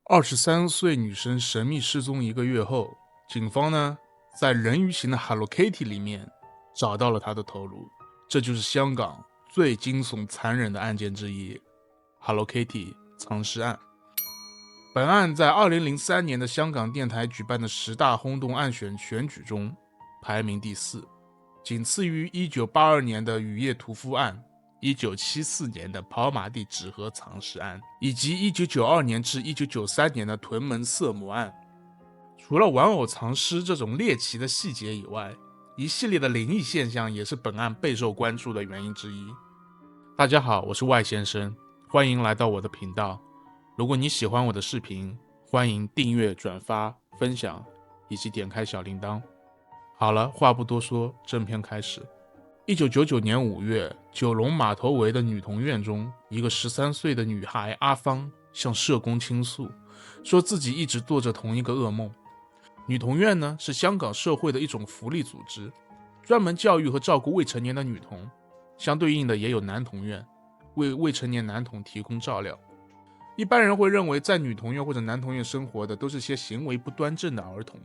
23岁女生神秘失踪1个月后，警方呢在人鱼形的 Hello Kitty 里面找到了她的头颅，这就是香港最惊悚残忍的案件之一 ——Hello Kitty 藏尸案。本案在2003年的香港电台举办的10大轰动案选举中排名第4，仅次于1982年的雨夜屠夫案、1974年的跑马地纸盒藏尸案，以及1992年至1993年的屯门色魔案。除了玩偶藏尸这种猎奇的细节以外，一系列的灵异现象也是本案备受关注的原因之一。大家好，我是外先生，欢迎来到我的频道。如果你喜欢我的视频，欢迎订阅、转发、分享以及点开小铃铛。好了，话不多说，正片开始。1999年5月，九龙码头围的女童院中，一个13岁的女孩阿芳向社工倾诉，说自己一直做着同一个噩梦。女童院呢，是香港社会的一种福利组织，专门教育和照顾未成年的女童，相对应的也有男童院，为未成年男童提供照料。一般人会认为在女童院或者男童院生活的都是些行为不端正的儿童，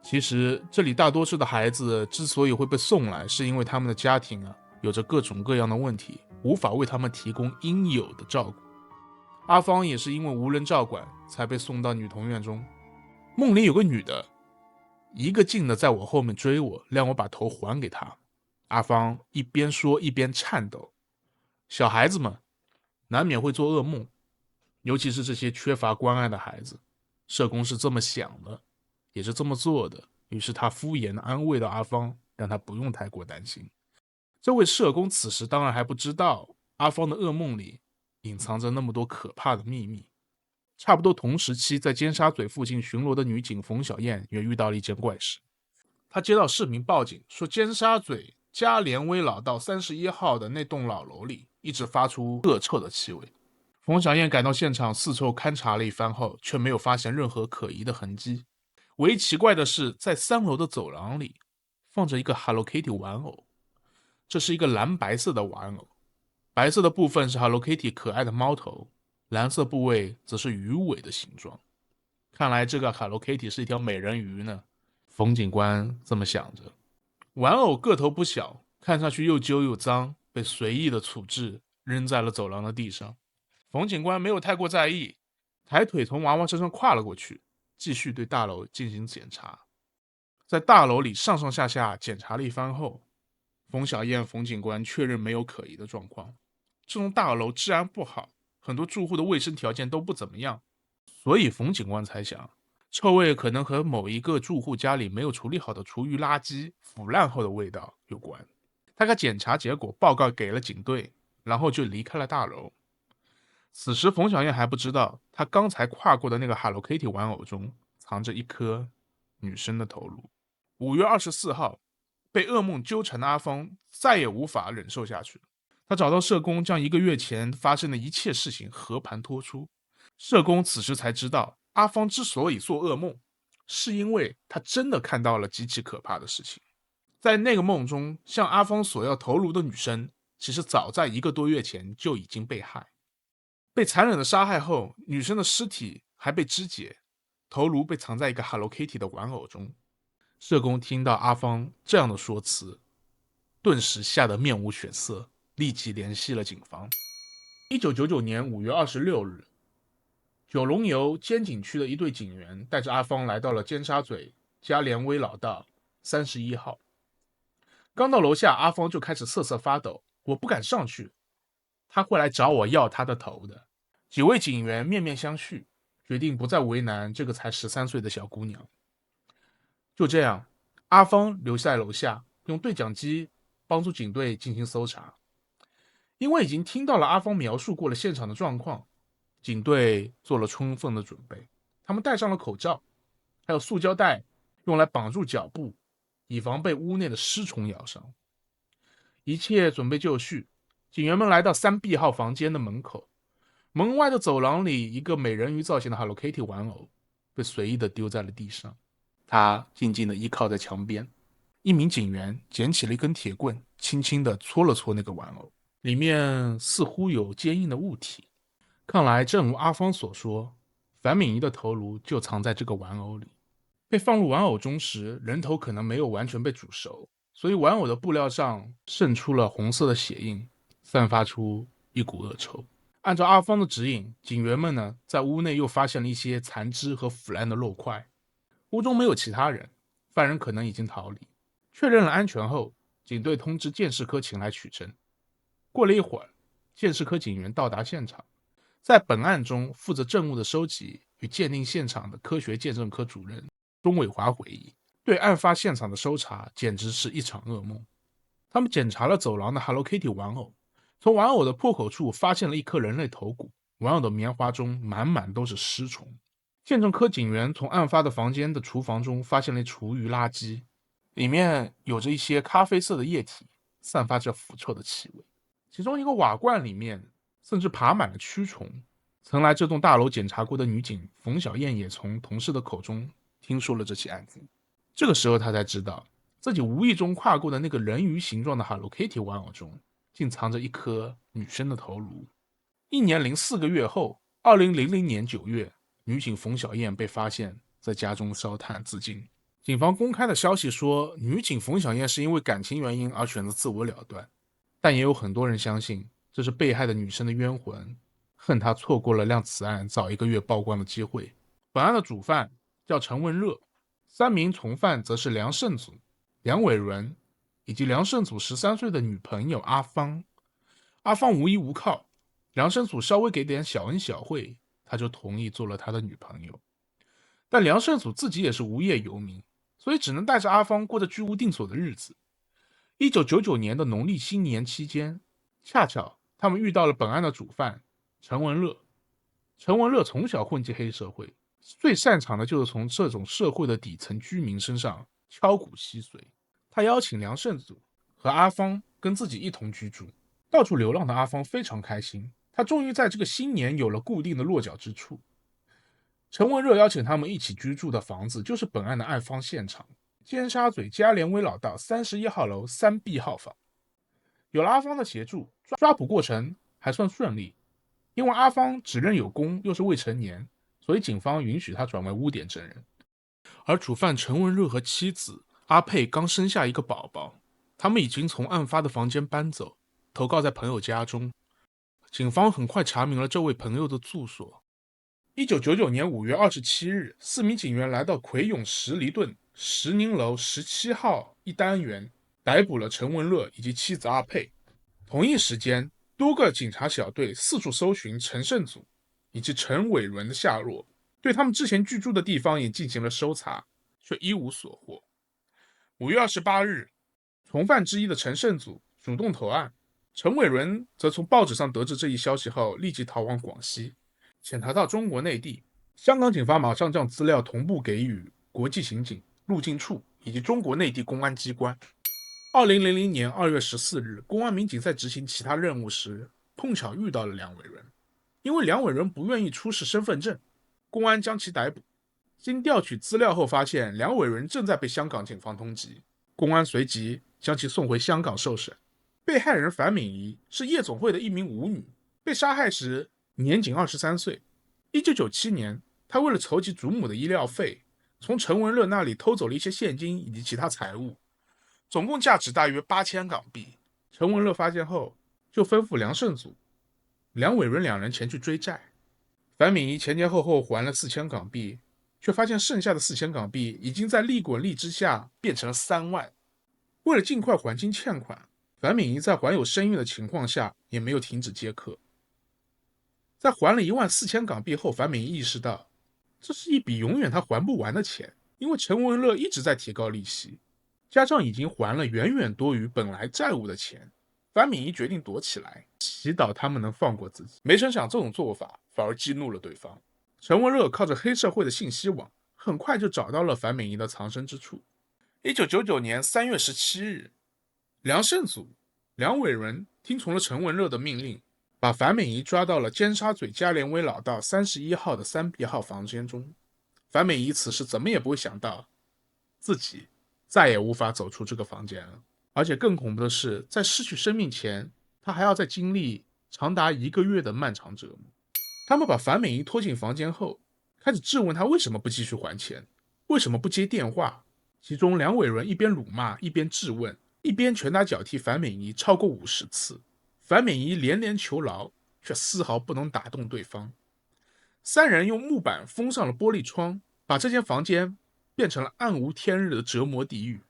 其实这里大多数的孩子之所以会被送来，是因为他们的家庭有着各种各样的问题，无法为他们提供应有的照顾。阿芳也是因为无人照管才被送到女童院中。梦里有个女的一个劲的在我后面追我，让我把头还给她。阿芳一边说一边颤抖。小孩子们难免会做噩梦，尤其是这些缺乏关爱的孩子。社工是这么想的，也是这么做的，于是他敷衍地安慰到阿芳，让他不用太过担心。这位社工此时当然还不知道阿芳的噩梦里隐藏着那么多可怕的秘密。差不多同时期，在尖沙咀附近巡逻的女警冯小燕也遇到了一件怪事。她接到市民报警说，尖沙咀加连威老道31号的那栋老楼里一直发出恶臭的气味。冯小燕赶到现场四处勘察了一番后，却没有发现任何可疑的痕迹。唯一奇怪的是，在3楼的走廊里放着一个 Hello Kitty 玩偶，这是一个蓝白色的玩偶，白色的部分是 Hello Kitty 可爱的猫头，蓝色部位则是鱼尾的形状。看来这个 Hello Kitty 是一条美人鱼呢，冯警官这么想着。玩偶个头不小，看上去又旧又脏，被随意的处置扔在了走廊的地上。冯警官没有太过在意，抬腿从娃娃身上跨了过去，继续对大楼进行检查。在大楼里上上下下检查了一番后，冯小燕冯警官确认没有可疑的状况。这栋大楼治安不好，很多住户的卫生条件都不怎么样，所以冯警官才想，臭味可能和某一个住户家里没有处理好的厨余垃圾腐烂后的味道有关。他把检查结果报告给了警队，然后就离开了大楼。此时冯小燕还不知道，她刚才跨过的那个 Hello Kitty 玩偶中藏着一颗女生的头颅。5月24号，被噩梦纠缠的阿芳再也无法忍受下去，他找到社工，将1个月前发生的一切事情和盘托出。社工此时才知道，阿芳之所以做噩梦，是因为他真的看到了极其可怕的事情。在那个梦中，向阿芳索要头颅的女生，其实早在1个多月前就已经被害。被残忍的杀害后，女生的尸体还被肢解，头颅被藏在一个 Hello Kitty 的玩偶中。社工听到阿芳这样的说辞，顿时吓得面无血色，立即联系了警方。1999年5月26日，九龙油尖景区的一队警员带着阿芳来到了尖沙咀加连威老道31号。刚到楼下，阿芳就开始瑟瑟发抖，我不敢上去，他会来找我要他的头的。几位警员面面相觑，决定不再为难这个才13岁的小姑娘。就这样，阿芳留在楼下，用对讲机帮助警队进行搜查。因为已经听到了阿芳描述过了现场的状况，警队做了充分的准备。他们戴上了口罩，还有塑胶袋用来绑住脚部，以防被屋内的尸虫咬伤。一切准备就绪，警员们来到3B 号房间的门口。门外的走廊里，一个美人鱼造型的 Hello Kitty 玩偶被随意的丢在了地上，他静静的依靠在墙边。一名警员捡起了一根铁棍，轻轻的搓了搓那个玩偶，里面似乎有坚硬的物体。看来正如阿芳所说，樊敏仪的头颅就藏在这个玩偶里。被放入玩偶中时，人头可能没有完全被煮熟，所以玩偶的布料上渗出了红色的血印，散发出一股恶臭。按照阿芳的指引，警员们呢在屋内又发现了一些残肢和腐烂的肉块。屋中没有其他人，犯人可能已经逃离。确认了安全后，警队通知鉴识科请来取证。过了一会儿，鉴识科警员到达现场。在本案中负责证物的收集与鉴定现场的科学鉴证科主任钟伟华回忆，对案发现场的搜查简直是一场噩梦。他们检查了走廊的 Hello Kitty 玩偶，从玩偶的破口处发现了一颗人类头骨，玩偶的棉花中满满都是尸虫。鉴证科警员从案发的房间的厨房中发现了厨余垃圾，里面有着一些咖啡色的液体，散发着腐臭的气味。其中一个瓦罐里面甚至爬满了蛆虫。曾来这栋大楼检查过的女警冯小燕也从同事的口中听说了这起案子。这个时候她才知道，自己无意中跨过的那个人鱼形状的 Hello Kitty 玩偶中竟藏着一颗女生的头颅。1年0.4个月后，2000年9月，女警冯小燕被发现在家中烧炭自尽。警方公开的消息说，女警冯小燕是因为感情原因而选择自我了断，但也有很多人相信这是被害的女生的冤魂，恨她错过了让此案早1个月曝光的机会。本案的主犯叫陈文热，3名从犯则是梁胜祖、梁伟伦以及梁胜祖13岁的女朋友阿芳。阿芳无依无靠，梁胜祖稍微给点小恩小惠，他就同意做了他的女朋友。但梁胜祖自己也是无业游民，所以只能带着阿芳过着居无定所的日子。1999年的农历新年期间，恰巧他们遇到了本案的主犯陈文乐。陈文乐从小混迹黑社会，最擅长的就是从这种社会的底层居民身上敲骨吸髓。他邀请梁胜祖和阿芳跟自己一同居住。到处流浪的阿芳非常开心，他终于在这个新年有了固定的落脚之处。陈文热邀请他们一起居住的房子就是本案的案发现场，尖沙咀加连威老道31号楼3B 号房。有了阿芳的协助，抓捕过程还算顺利。因为阿芳指认有功，又是未成年，所以警方允许他转为污点证人。而主犯陈文热和妻子阿佩刚生下一个宝宝，他们已经从案发的房间搬走，投靠在朋友家中。警方很快查明了这位朋友的住所。1999年5月27日，4名警员来到葵涌十里顿石宁楼17号一单元，逮捕了陈文乐以及妻子阿佩。同一时间，多个警察小队四处搜寻陈胜祖以及陈伟伦的下落，对他们之前居住的地方也进行了搜查，却一无所获。5月28日，从犯之一的陈胜祖主动投案，陈伟伦则从报纸上得知这一消息后，立即逃往广西，潜逃到中国内地。香港警方马上将资料同步给予国际刑警、入境处以及中国内地公安机关。2000年2月14日，公安民警在执行其他任务时，碰巧遇到了梁伟伦。因为梁伟伦不愿意出示身份证，公安将其逮捕。经调取资料后发现，梁伟伦正在被香港警方通缉，公安随即将其送回香港受审。被害人樊敏仪是夜总会的一名舞女，被杀害时年仅23岁。1997年，她为了筹集祖母的医疗费，从陈文乐那里偷走了一些现金以及其他财物，总共价值大约8000港币。陈文乐发现后，就吩咐梁胜祖、梁伟伦2人前去追债。樊敏仪前后还了4000港币，却发现剩下的4000港币已经在利滚利之下变成了3万。为了尽快还清欠款，樊敏仪在怀有身孕的情况下也没有停止接客。在还了14000港币后，樊敏仪意识到这是一笔永远他还不完的钱，因为陈文乐一直在提高利息，加上已经还了远远多于本来债务的钱，樊敏仪决定躲起来，祈祷他们能放过自己。没成想这种做法反而激怒了对方。陈文乐靠着黑社会的信息网，很快就找到了樊敏仪的藏身之处。1999年3月17日，梁胜祖、梁伟伦听从了陈文乐的命令，把樊敏仪抓到了尖沙咀加连威老道31号的3B 号房间中。樊敏仪此时怎么也不会想到，自己再也无法走出这个房间了。而且更恐怖的是，在失去生命前，他还要再经历长达1个月的漫长折磨。他们把樊敏仪拖进房间后，开始质问他为什么不继续还钱，为什么不接电话。其中梁伟伦一边辱骂，一边质问，一边拳打脚踢樊美仪超过50次。樊美仪连连求饶，却丝毫不能打动对方。三人用木板封上了玻璃窗，把这间房间变成了暗无天日的折磨地狱。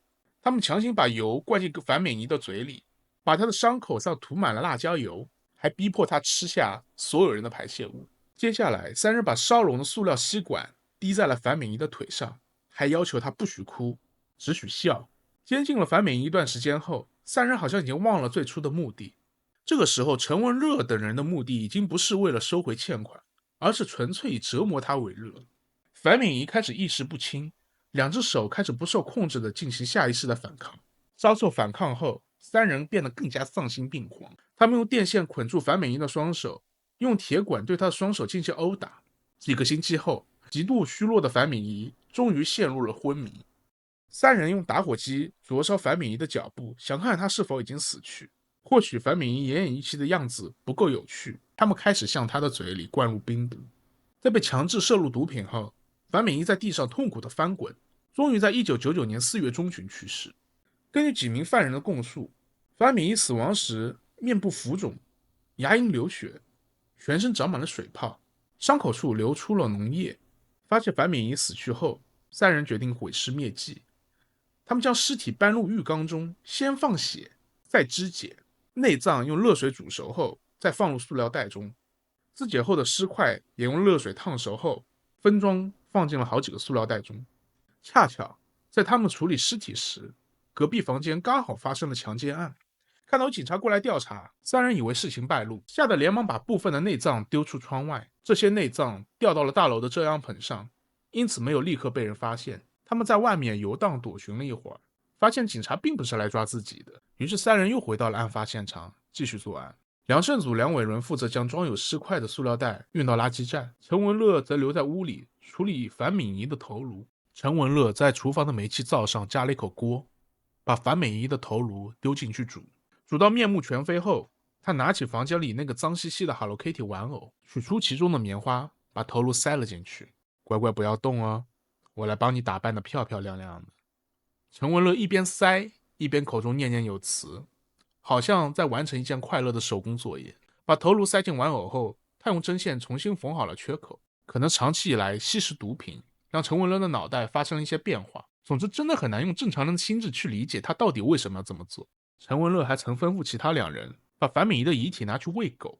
他们强行把油灌进樊美仪的嘴里，把她的伤口上涂满了辣椒油，还逼迫她吃下所有人的排泄物。接下来，三人把烧融的塑料吸管滴在了樊美仪的腿上，还要求她不许哭，只许笑。监禁了樊美仪一段时间后，三人好像已经忘了最初的目的。这个时候，陈文乐等人的目的已经不是为了收回欠款，而是纯粹以折磨他为乐。樊美仪开始意识不清，两只手开始不受控制地进行下意识的反抗。遭受反抗后，三人变得更加丧心病狂。他们用电线捆住樊美仪的双手，用铁管对她的双手进行殴打。几个星期后，极度虚弱的樊美仪终于陷入了昏迷。三人用打火机灼烧樊美仪的脚部，想看看她是否已经死去。或许樊美仪奄奄一息的样子不够有趣，他们开始向她的嘴里灌入冰毒。在被强制摄入毒品后，樊美仪在地上痛苦地翻滚，终于在1999年4月中旬去世。根据几名犯人的供述，樊美仪死亡时面部浮肿，牙龈流血，全身长满了水泡，伤口处流出了脓液。发现樊美仪死去后，三人决定毁尸灭迹。他们将尸体搬入浴缸中，先放血，再肢解，内脏用热水煮熟后，再放入塑料袋中。肢解后的尸块也用热水烫熟后，分装放进了好几个塑料袋中。恰巧在他们处理尸体时，隔壁房间刚好发生了强奸案。看到有警察过来调查，三人以为事情败露，吓得连忙把部分的内脏丢出窗外。这些内脏掉到了大楼的遮阳棚上，因此没有立刻被人发现。他们在外面游荡躲寻了一会儿，发现警察并不是来抓自己的，于是三人又回到了案发现场，继续作案。梁胜祖、梁伟伦负责将装有尸块的塑料袋运到垃圾站，陈文乐则留在屋里处理樊美仪的头颅。陈文乐在厨房的煤气灶上加了一口锅，把樊美仪的头颅丢进去煮，煮到面目全非后，他拿起房间里那个脏兮兮的 Hello Kitty 玩偶，取出其中的棉花，把头颅塞了进去。乖乖不要动哦，我来帮你打扮得漂漂亮亮的。陈文乐一边塞一边口中念念有词，好像在完成一件快乐的手工作业。把头颅塞进玩偶后，他用针线重新缝好了缺口。可能长期以来吸食毒品让陈文乐的脑袋发生了一些变化，总之真的很难用正常人的心智去理解他到底为什么要这么做。陈文乐还曾吩咐其他两人把樊美仪的遗体拿去喂狗，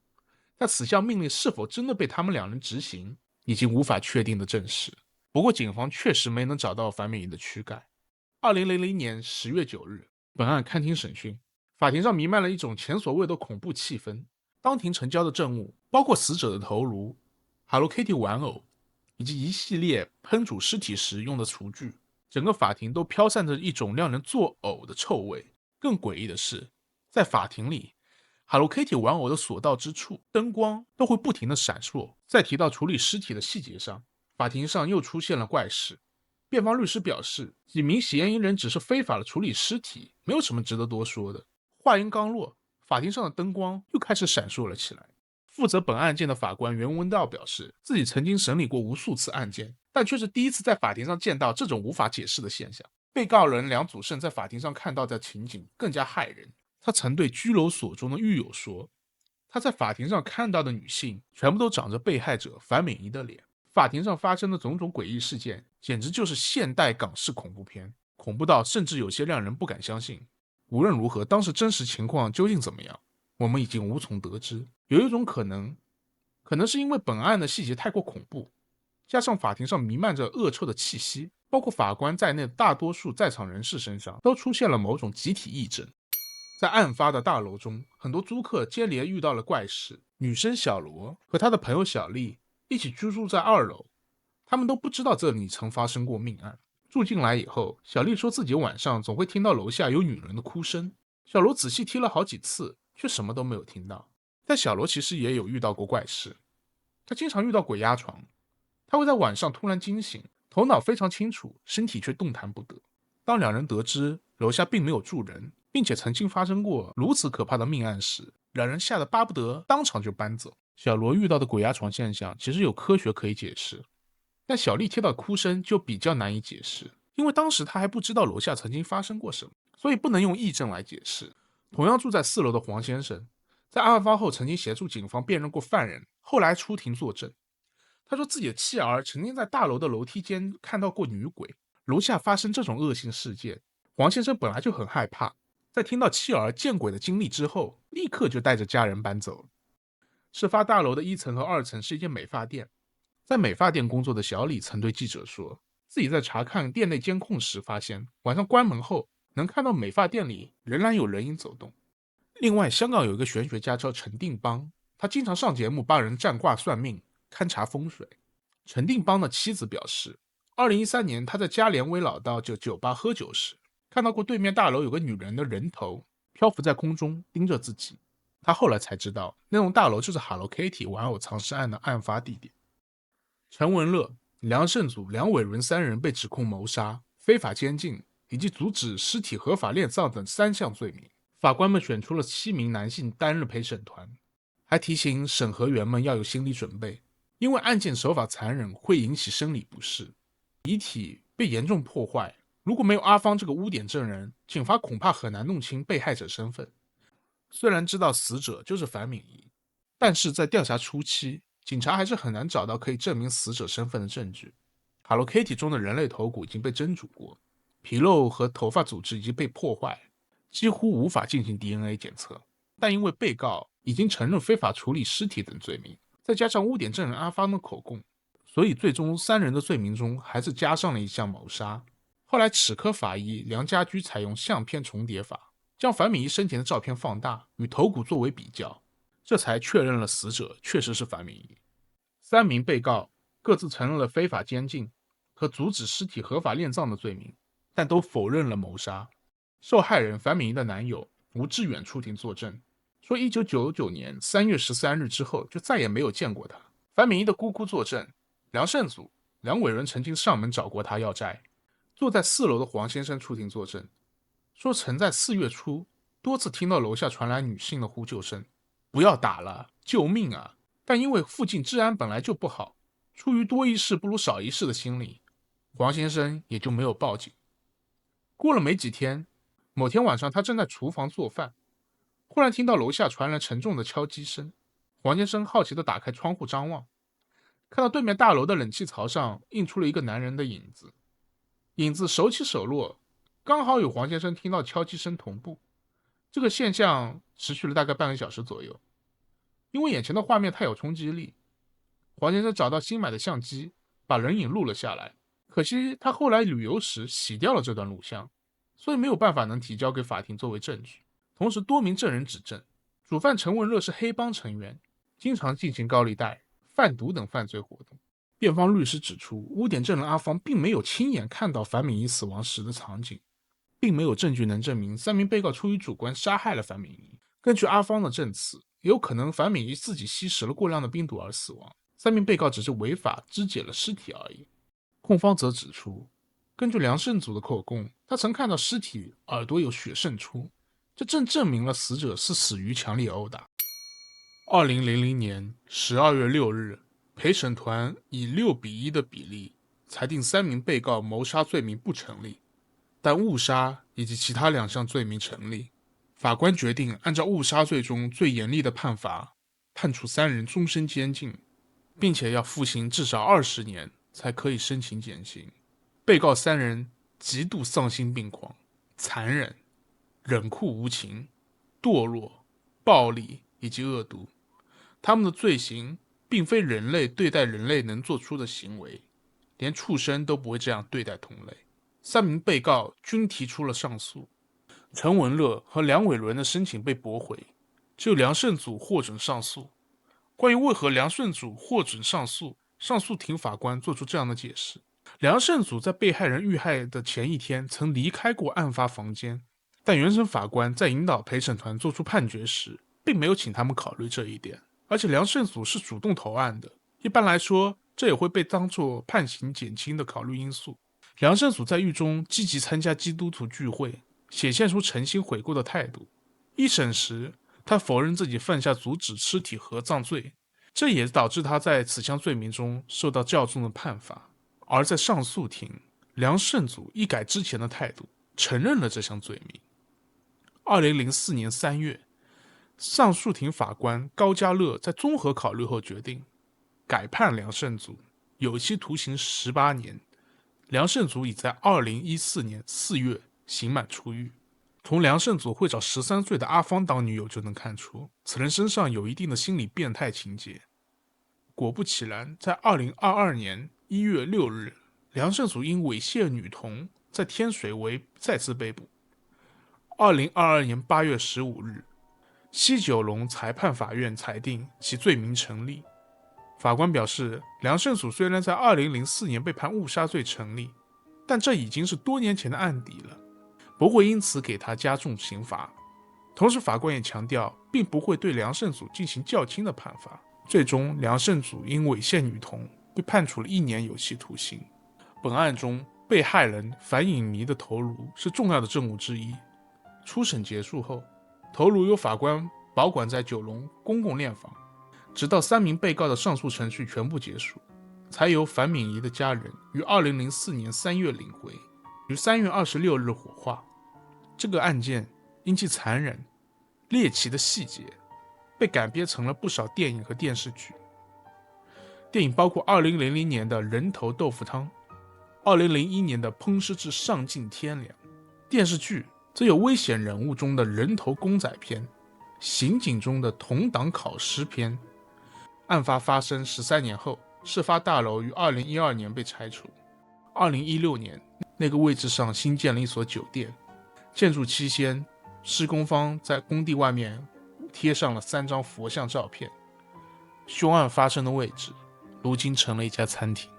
但此项命令是否真的被他们两人执行，已经无法确定的证实。不过警方确实没能找到樊美仪的躯干。2000年10月9日，本案开庭审讯，法庭上弥漫了一种前所未有的恐怖气氛。当庭成交的证物包括死者的头颅、Hello Kitty 玩偶以及一系列烹煮尸体时用的厨具。整个法庭都飘散着一种让人作呕的臭味。更诡异的是，在法庭里 Hello Kitty 玩偶的所到之处，灯光都会不停地闪烁。在提到处理尸体的细节上，法庭上又出现了怪事。辩方律师表示，几名嫌疑人只是非法的处理尸体，没有什么值得多说的。话音刚落，法庭上的灯光又开始闪烁了起来。负责本案件的法官袁文道表示，自己曾经审理过无数次案件，但却是第一次在法庭上见到这种无法解释的现象。被告人梁祖胜在法庭上看到的情景更加骇人。他曾对拘留所中的狱友说，他在法庭上看到的女性全部都长着被害者樊美仪的脸。法庭上发生的种种诡异事件简直就是现代港式恐怖片，恐怖到甚至有些让人不敢相信。无论如何，当时真实情况究竟怎么样，我们已经无从得知。有一种可能是因为本案的细节太过恐怖，加上法庭上弥漫着恶臭的气息，包括法官在内的大多数在场人士身上都出现了某种集体癔症。在案发的大楼中，很多租客接连遇到了怪事。女生小罗和她的朋友小丽一起居住在2楼，他们都不知道这里曾发生过命案。住进来以后，小丽说自己晚上总会听到楼下有女人的哭声。小罗仔细听了好几次，却什么都没有听到。但小罗其实也有遇到过怪事，他经常遇到鬼压床。他会在晚上突然惊醒，头脑非常清楚，身体却动弹不得。当两人得知楼下并没有住人，并且曾经发生过如此可怕的命案时，两人吓得巴不得当场就搬走。小罗遇到的鬼压床现象其实有科学可以解释。但小丽听到哭声就比较难以解释，因为当时她还不知道楼下曾经发生过什么，所以不能用癔症来解释。同样住在4楼的黄先生，在案发后曾经协助警方辨认过犯人，后来出庭作证。他说自己的妻儿曾经在大楼的楼梯间看到过女鬼，楼下发生这种恶性事件，黄先生本来就很害怕，在听到妻儿见鬼的经历之后，立刻就带着家人搬走了。事发大楼的1层和2层是一间美发店，在美发店工作的小李曾对记者说，自己在查看店内监控时发现，晚上关门后能看到美发店里仍然有人影走动。另外，香港有一个玄学家叫陈定邦，他经常上节目帮人占卦算命、勘察风水。陈定邦的妻子表示，2013年他在加连威老道酒吧喝酒时，看到过对面大楼有个女人的人头漂浮在空中盯着自己。他后来才知道，那栋大楼就是 Hello Kitty 玩偶藏尸案的案发地点。陈文乐、梁胜祖、梁伟伦3人被指控谋杀、非法监禁以及阻止尸体合法殓葬等3项罪名。法官们选出了7名男性担任陪审团，还提醒审核员们要有心理准备，因为案件手法残忍会引起生理不适，遗体被严重破坏。如果没有阿芳这个污点证人，警方恐怕很难弄清被害者身份。虽然知道死者就是樊敏仪，但是在调查初期，警察还是很难找到可以证明死者身份的证据。Hello Kitty 中的人类头骨已经被蒸煮过，皮肉和头发组织已经被破坏，几乎无法进行 DNA 检测。但因为被告已经承认非法处理尸体等罪名，再加上污点证人阿芳的口供，所以最终3人的罪名中还是加上了一项谋杀。后来齿科法医梁家驹采用相片重叠法，将樊敏仪生前的照片放大，与头骨作为比较，这才确认了死者确实是樊敏仪。3名被告各自承认了非法监禁和阻止尸体合法殓葬的罪名，但都否认了谋杀。受害人樊敏仪的男友吴志远出庭作证，说1999年3月13日之后就再也没有见过他。樊敏仪的姑姑作证，梁胜祖、梁伟伦曾经上门找过他要债。坐在4楼的黄先生出庭作证，说曾在4月初多次听到楼下传来女性的呼救声，不要打了，救命啊！但因为附近治安本来就不好，出于多一事不如少一事的心理，黄先生也就没有报警。过了没几天，某天晚上他正在厨房做饭，忽然听到楼下传来沉重的敲击声。黄先生好奇地打开窗户张望，看到对面大楼的冷气槽上映出了一个男人的影子，影子手起手落，刚好与黄先生听到敲击声同步。这个现象持续了大概半个小时左右。因为眼前的画面太有冲击力，黄先生找到新买的相机，把人影录了下来。可惜他后来旅游时洗掉了这段录像，所以没有办法能提交给法庭作为证据。同时多名证人指证，主犯陈文乐是黑帮成员，经常进行高利贷、贩毒等犯罪活动。辩方律师指出，污点证人阿芳并没有亲眼看到樊敏仪死亡时的场景，并没有证据能证明3名被告出于主观杀害了樊敏仪。根据阿芳的证词，有可能樊敏仪自己吸食了过量的冰毒而死亡，3名被告只是违法肢解了尸体而已。控方则指出，根据梁胜祖的口供，他曾看到尸体耳朵有血渗出，这正证明了死者是死于强烈殴打。2000年12月6日，陪审团以6-1的比例裁定3名被告谋杀罪名不成立，但误杀以及其他2项罪名成立。法官决定按照误杀罪中最严厉的判罚，判处3人终身监禁，并且要服刑至少20年才可以申请减刑。被告3人极度丧心病狂、残忍、冷酷无情、堕落、暴力以及恶毒。他们的罪行并非人类对待人类能做出的行为，连畜生都不会这样对待同类。3名被告均提出了上诉。陈文乐和梁伟伦的申请被驳回，只有梁胜祖获准上诉。关于为何梁胜祖获准上诉，上诉庭法官做出这样的解释：梁胜祖在被害人遇害的前一天曾离开过案发房间，但原审法官在引导陪审团做出判决时，并没有请他们考虑这一点。而且梁胜祖是主动投案的，一般来说，这也会被当作判刑减轻的考虑因素。梁胜祖在狱中积极参加基督徒聚会，显现出诚心悔过的态度。一审时，他否认自己犯下阻止尸体合葬罪，这也导致他在此项罪名中受到较重的判罚。而在上诉庭，梁胜祖一改之前的态度，承认了这项罪名。2004年3月，上诉庭法官高家乐在综合考虑后决定改判梁胜祖有期徒刑18年。梁胜祖已在2014年4月刑满出狱。从梁胜祖会找13岁的阿芳当女友就能看出，此人身上有一定的心理变态情节。果不其然，在2022年1月6日，梁胜祖因猥亵女童在天水围再次被捕。2022年8月15日，西九龙裁判法院裁定其罪名成立。法官表示，梁胜祖虽然在2004年被判误杀罪成立，但这已经是多年前的案底了，不会因此给他加重刑罚。同时，法官也强调，并不会对梁胜祖进行较轻的判罚。最终，梁胜祖因猥亵女童被判处了1年有期徒刑。本案中，被害人樊颖妮的头颅是重要的证物之一。初审结束后，头颅由法官保管在九龙公共殓房，直到3名被告的上诉程序全部结束，才由樊敏仪的家人于2004年3月领回，于3月26日火化。这个案件因其残忍、猎奇的细节，被改编成了不少电影和电视剧。电影包括2000年的《人头豆腐汤》，2001年的《烹尸至上尽天良》，电视剧则有危险人物中的人头公仔篇、刑警中的同党考尸篇。案发发生13年后，事发大楼于2012年被拆除。2016年，那个位置上新建了一所酒店，建筑期间，施工方在工地外面贴上了3张佛像照片。凶案发生的位置，如今成了一家餐厅。